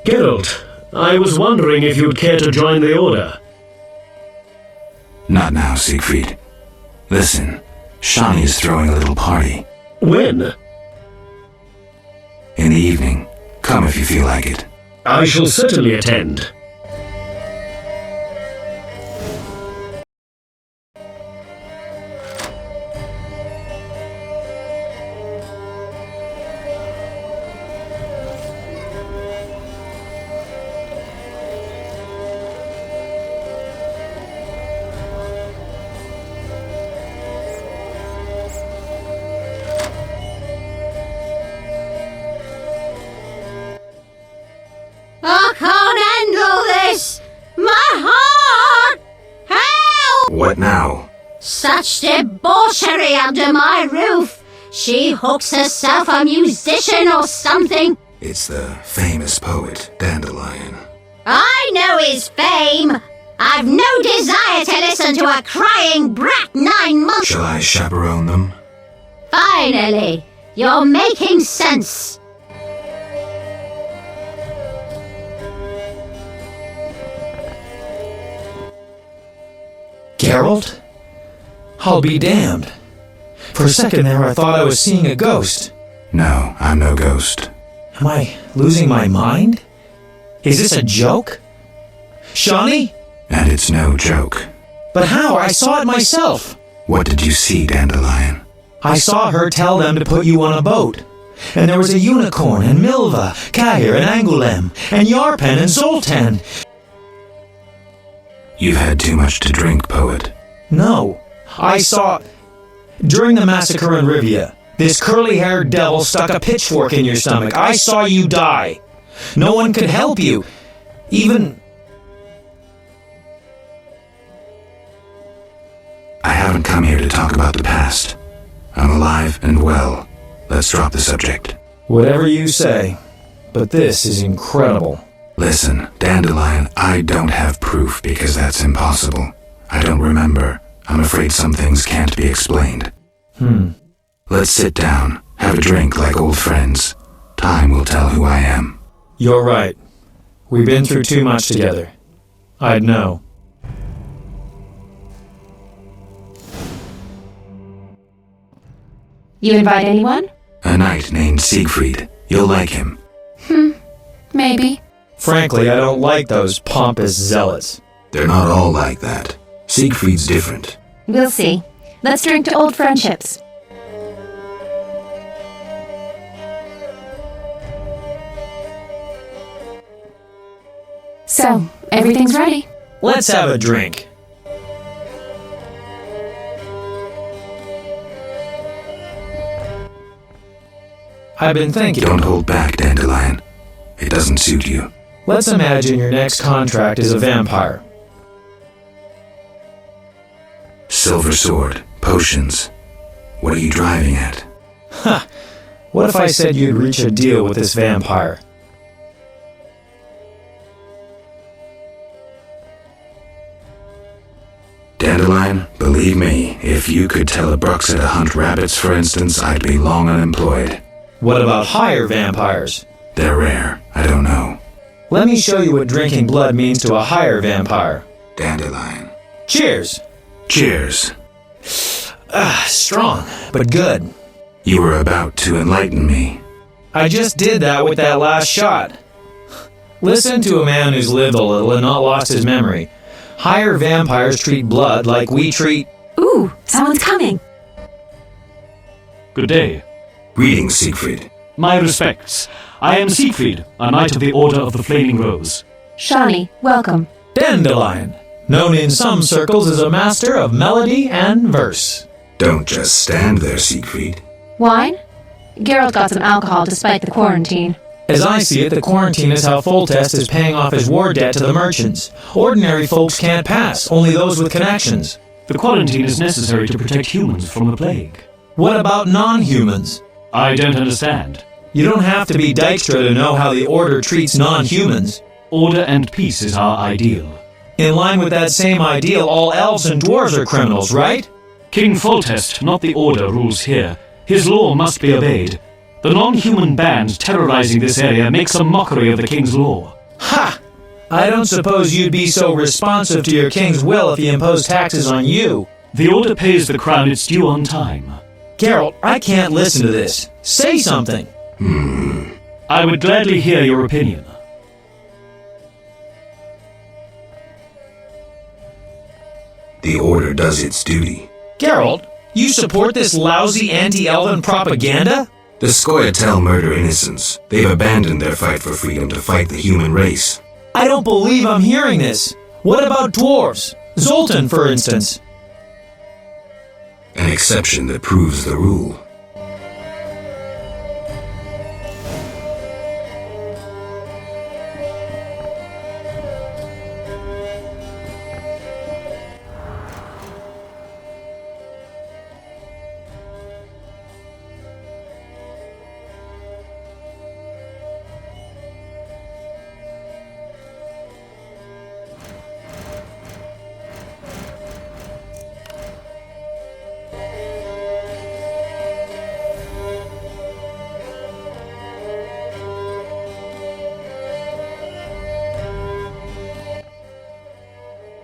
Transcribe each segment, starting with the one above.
Geralt, I was wondering if you'd care to join the Order. Not now, Siegfried. Listen, Shani is throwing a little party. When? In the evening. Come if you feel like it. I shall certainly attend. I can't handle this! My heart! Help! What now? Such debauchery under my roof! She hooks herself a musician or something! It's the famous poet, Dandelion. I know his fame! I've no desire to listen to a crying brat 9 months... Shall I chaperone them? Finally! You're making sense! Geralt? I'll be damned. For a second there I thought I was seeing a ghost. No, I'm no ghost. Am I losing my mind? Is this a joke? Shani? And it's no joke. But how? I saw it myself. What did you see, Dandelion? I saw her tell them to put you on a boat. And there was a unicorn, and Milva, Cahir, and Angulem, and Yarpen, and Zoltan. You've had too much to drink, poet. No, I saw... During the massacre in Rivia, this curly-haired devil stuck a pitchfork in your stomach. I saw you die. No one could help you. Even... I haven't come here to talk about the past. I'm alive and well. Let's drop the subject. Whatever you say, but this is incredible. Listen, Dandelion, I don't have proof because that's impossible. I don't remember. I'm afraid some things can't be explained. Let's sit down, have a drink like old friends. Time will tell who I am. You're right. We've been through too much together. I'd know. You invite anyone? A knight named Siegfried. You'll like him. Maybe. Frankly, I don't like those pompous zealots. They're not all like that. Siegfried's different. We'll see. Let's drink to old friendships. So, everything's ready. Let's have a drink. I've been thinking. Don't hold back, Dandelion. It doesn't suit you. Let's imagine your next contract is a vampire. Silver sword, potions. What are you driving at? Ha! What if I said you'd reach a deal with this vampire? Dandelion, believe me, if you could tell a Bruxa to hunt rabbits, for instance, I'd be long unemployed. What about higher vampires? They're rare. I don't know. Let me show you what drinking blood means to a higher vampire. Dandelion. Cheers! Cheers. Strong, but good. You were about to enlighten me. I just did that with that last shot. Listen to a man who's lived a little and not lost his memory. Higher vampires treat blood like we treat... Ooh, someone's coming. Good day. Greetings, Siegfried. My respects. I am Siegfried, a knight of the Order of the Flaming Rose. Shani, welcome. Dandelion, known in some circles as a master of melody and verse. Don't just stand there, Siegfried. Wine? Geralt got some alcohol despite the quarantine. As I see it, the quarantine is how Foltest is paying off his war debt to the merchants. Ordinary folks can't pass, only those with connections. The quarantine is necessary to protect humans from the plague. What about non-humans? I don't understand. You don't have to be Dijkstra to know how the Order treats non-humans. Order and peace is our ideal. In line with that same ideal, all elves and dwarves are criminals, right? King Foltest, not the Order, rules here. His law must be obeyed. The non-human band terrorizing this area makes a mockery of the king's law. Ha! I don't suppose you'd be so responsive to your king's will if he imposed taxes on you. The order pays the crown its due on time. Geralt, I can't listen to this. Say something. I would gladly hear your opinion. The order does its duty. Geralt, you support this lousy anti-elven propaganda? The Scoia'tael murder innocents. They've abandoned their fight for freedom to fight the human race. I don't believe I'm hearing this. What about dwarves? Zoltan, for instance. An exception that proves the rule.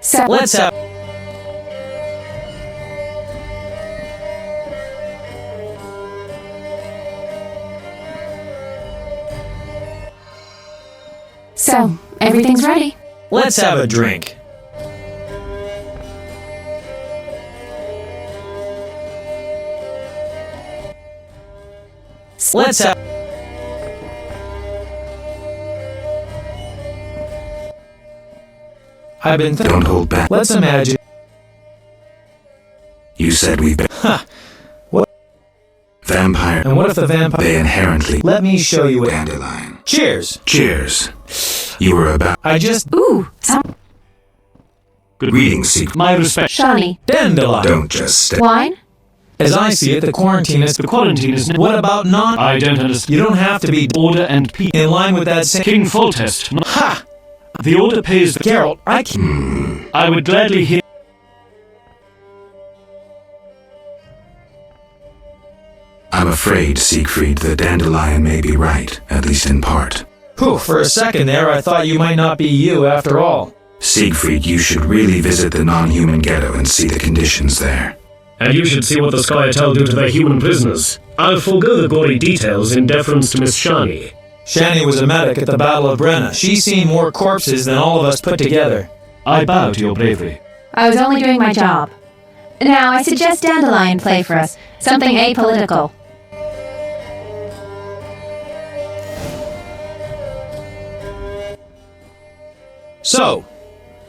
So, Let's have... So, everything's ready. Let's have a drink. Let's have... I've been thinking... Don't hold back. Let's imagine... You said we've been... What? Vampire. And what if the vampire... They inherently... Let me show you it. Dandelion. Cheers! Cheers. You were about... I just... Ooh, some Good Reading secret. My respect. Shani. Dandelion! Don't just stay. Wine? As I see it, the quarantine is... The quarantine is... What about non... I don't understand. You don't have to be Order and peace. in line with that same... King Foltest. Ha! The order pays the... Geralt, I can't... I would gladly hear... I'm afraid, Siegfried, that Dandelion may be right, at least in part. Whew, for a second there, I thought you might not be you after all. Siegfried, you should really visit the non-human ghetto and see the conditions there. And you should see what the Scoia'tael do to their human prisoners. I'll forego the gory details in deference to Miss Shani. Shani was a medic at the Battle of Brenna. She's seen more corpses than all of us put together. I bow to your bravery. I was only doing my job. Now, I suggest Dandelion play for us. Something apolitical. So,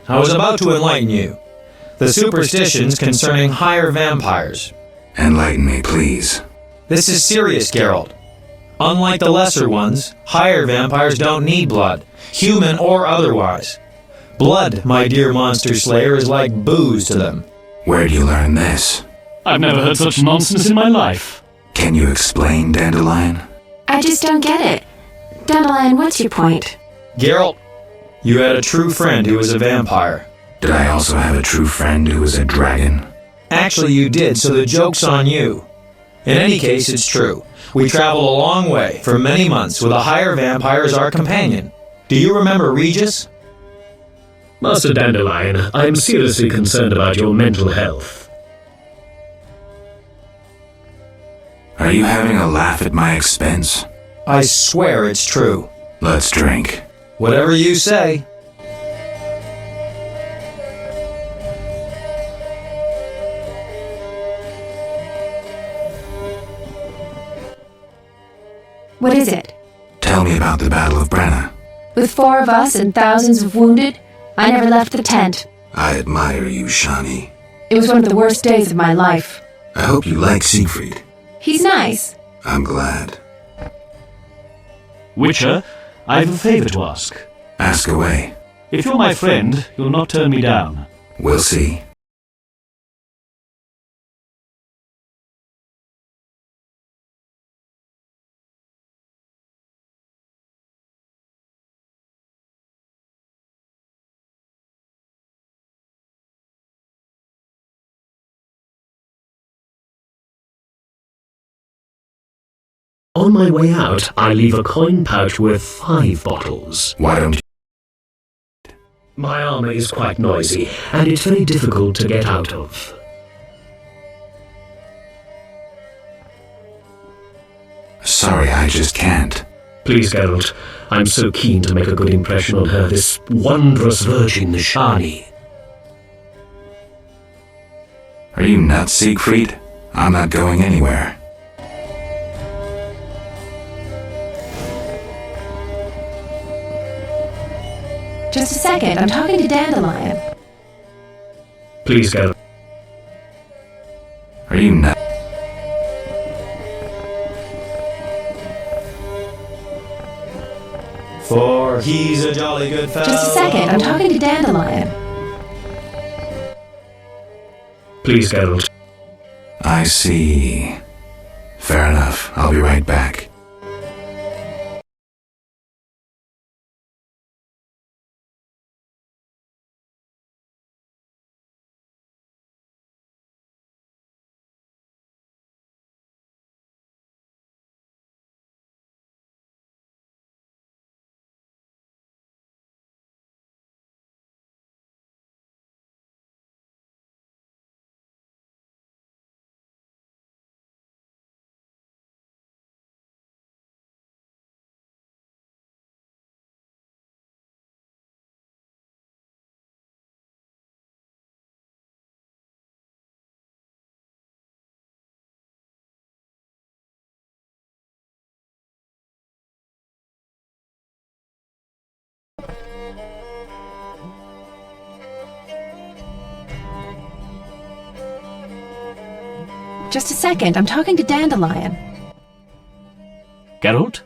I was about to enlighten you. The superstitions concerning higher vampires. Enlighten me, please. This is serious, Geralt. Unlike the lesser ones, higher vampires don't need blood, human or otherwise. Blood, my dear monster slayer, is like booze to them. Where'd you learn this? I've never heard such nonsense in my life. Can you explain, Dandelion? I just don't get it. Dandelion, what's your point? Geralt, you had a true friend who was a vampire. Did I also have a true friend who was a dragon? Actually, you did, so the joke's on you. In any case, it's true. We traveled a long way, for many months, with a higher vampire as our companion. Do you remember Regis? Master Dandelion, I am seriously concerned about your mental health. Are you having a laugh at my expense? I swear it's true. Let's drink. Whatever you say. What is it? Tell me about the Battle of Brenna. With 4 of us and thousands of wounded, I never left the tent. I admire you, Shani. It was one of the worst days of my life. I hope you like Siegfried. He's nice. I'm glad. Witcher, I have a favor to ask. Ask away. If you're my friend, you'll not turn me down. We'll see. On my way out, I leave a coin pouch with 5 bottles. Why don't you? My armor is quite noisy, and it's very difficult to get out of. Sorry, I just can't. Please, Geralt, I'm so keen to make a good impression on her, this wondrous virgin Shani. Are you nuts, Siegfried? I'm not going anywhere. Just a second, I'm talking to Dandelion. Please, Geralt. Are you nuts? For he's a jolly good fellow. Just a second, I'm talking to Dandelion. Please, Geralt. I see. Fair enough. I'll be right back. Just a second, I'm talking to Dandelion. Geralt,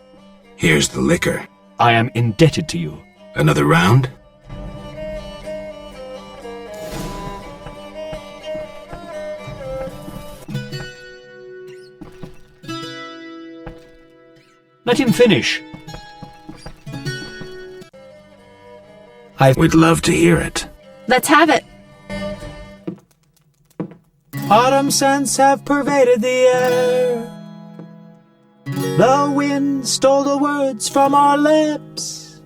Here's the liquor. I am indebted to you. Another round? Let him finish. We'd love to hear it. Let's have it. Autumn scents have pervaded the air. The wind stole the words from our lips.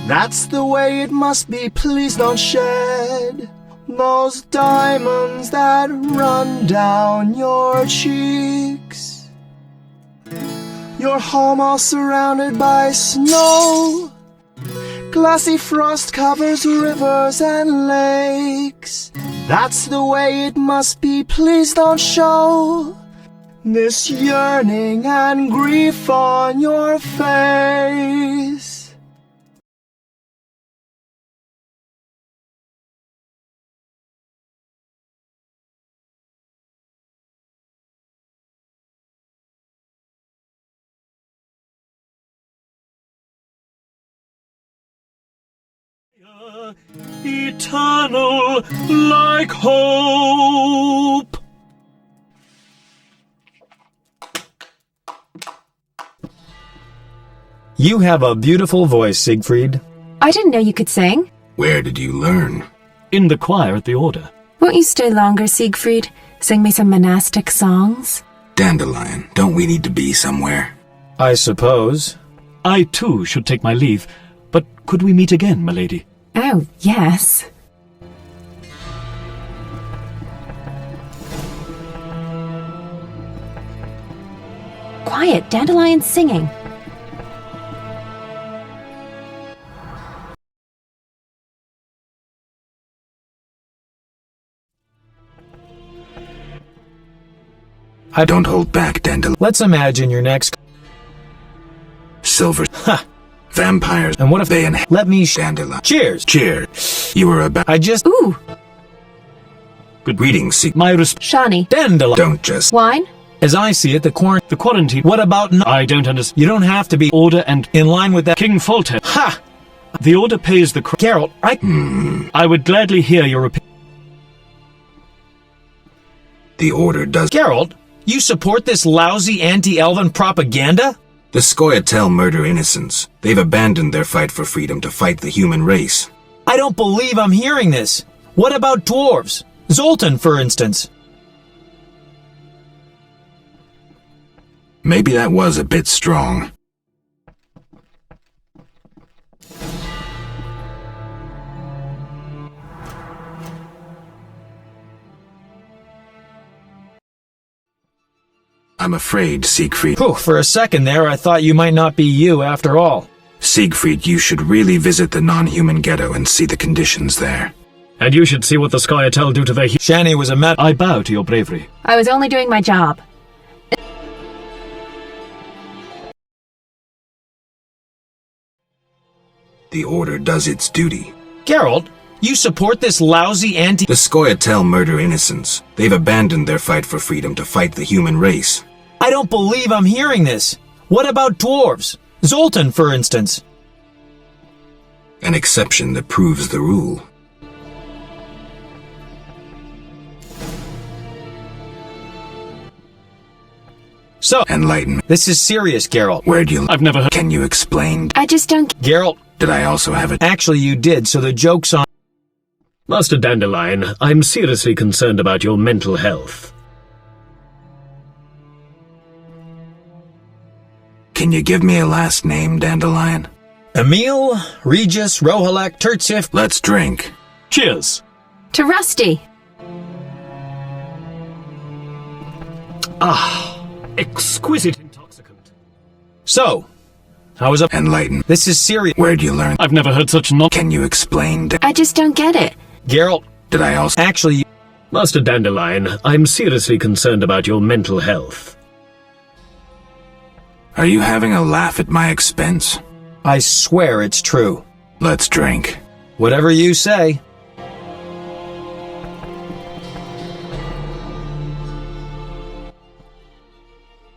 That's the way it must be, please don't shed those diamonds that run down your cheeks. Your home all surrounded by snow. Glassy frost covers rivers and lakes. That's the way it must be, please don't show this yearning and grief on your face. Eternal like hope. You have a beautiful voice, Siegfried. I didn't know you could sing. Where did you learn? In the choir at the Order. Won't you stay longer, Siegfried? Sing me some monastic songs? Dandelion, don't we need to be somewhere? I suppose. I too should take my leave, but could we meet again, my lady? Oh, yes. Quiet, Dandelion's singing. Don't hold back, Dandelion. Let's imagine your next... Silver. Ha! Vampires. And what if they Let me... Dandelion. Cheers! Cheers. You were about... I just... Ooh, Good Greetings, My resp... Shani. Dandelion. Don't just... Wine? As I see it, the quarantine... What about... I don't understand. You don't have to be... Order and... In line with that... King Foltest. Ha! The Order pays the... Geralt, I would gladly hear your opinion. The Order does... Geralt, you support this lousy anti-elven propaganda? The Scoia'tael murder innocents. They've abandoned their fight for freedom to fight the human race. I don't believe I'm hearing this. What about dwarves? Zoltan, for instance. Maybe that was a bit strong. I'm afraid, Siegfried. Whew, for a second there, I thought you might not be you after all. Siegfried, you should really visit the non-human ghetto and see the conditions there. And you should see what the Scoia'tael do to the Shani was a I bow to your bravery. I was only doing my job. The Order does its duty. Geralt, you support this lousy anti- The Scoia'tael murder innocents. They've abandoned their fight for freedom to fight the human race. I don't believe I'm hearing this. What about dwarves? Zoltan, for instance. An exception that proves the rule. So, Enlighten me. this is serious, Geralt. Where'd you... I've never heard. Can you explain? I just don't. Geralt, Did I also have it? actually you did, so the joke's on- Master Dandelion, I'm seriously concerned about your mental health. Can you give me a last name, Dandelion? Emil, Regis, Rohalek, Turtsif. Let's drink. Cheers. To Rusty. Exquisite intoxicant. So, how was up? Enlighten. This is serious. Where'd you learn? I've never heard such not. Can you explain? I just don't get it. Geralt, Did I also... actually you- Master Dandelion, I'm seriously concerned about your mental health. Are you having a laugh at my expense? I swear it's true. Let's drink. Whatever you say.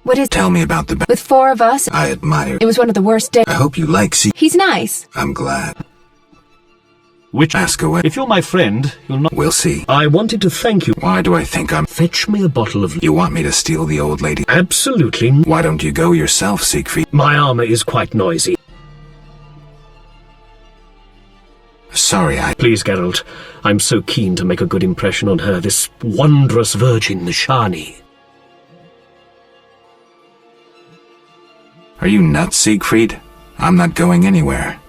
What is Tell me about the... with four of us? I admire... It was one of the worst days. I hope you like He's nice. I'm glad. Which, Ask away. if you're my friend, you'll not. We'll see. I wanted to thank you. Why do I think I'm... Fetch me a bottle of... You want me to steal the old lady? Absolutely. Why don't you go yourself, Siegfried? My armor is quite noisy. Sorry, Please, Geralt. I'm so keen to make a good impression on her, this wondrous virgin, Shani. Are you nuts, Siegfried? I'm not going anywhere.